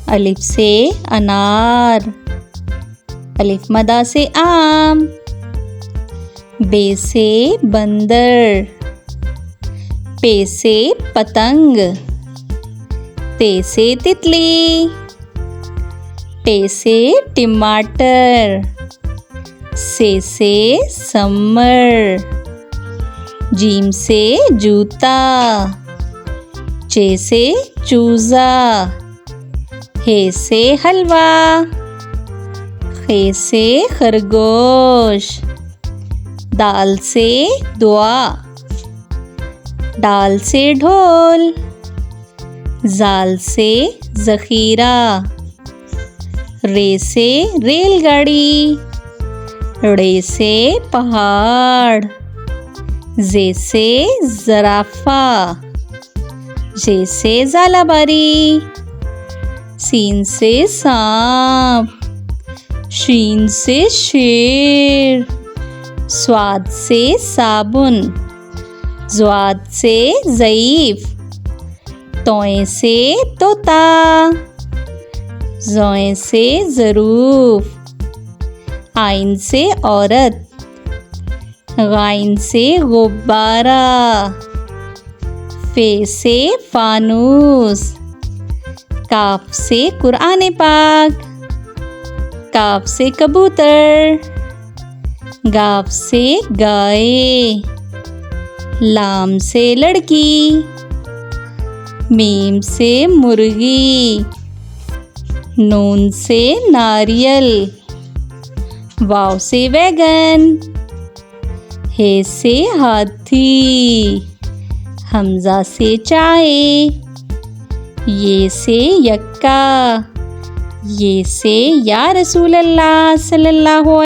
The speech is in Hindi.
अलिफ से अनार, अलिफ मदा से आम। बे से बंदर, पे से पतंग। ते से तितली, टे से टमाटर। से समर, जीम से जूता। चे से चूजा, हे से हलवा। खे से खरगोश, दाल से दुआ। डाल से ढोल, जाल से ज़ख़ीरा। रे से रेलगाड़ी, रे से पहाड़। जे से ज़राफ़ा, जे से ज़ालाबारी। सीन से सांप, शीन से शेर। स्वाद से साबुन, ज़्वाद से ज़ईफ़। तोए से तोता, ज़ोए से ज़रूफ़। आइन से औरत, गाइन से गुब्बारा। फे से फानूस, काफ से कुरान पाक। काफ से कबूतर, गाफ से गाय। लाम से लड़की, मीम से मुर्गी। नून से नारियल, वाव से वैगन। हे से हाथी, हमजा से चाय। ये से यक्का, ये से या रसूल अल्लाह सल्लल्लाहु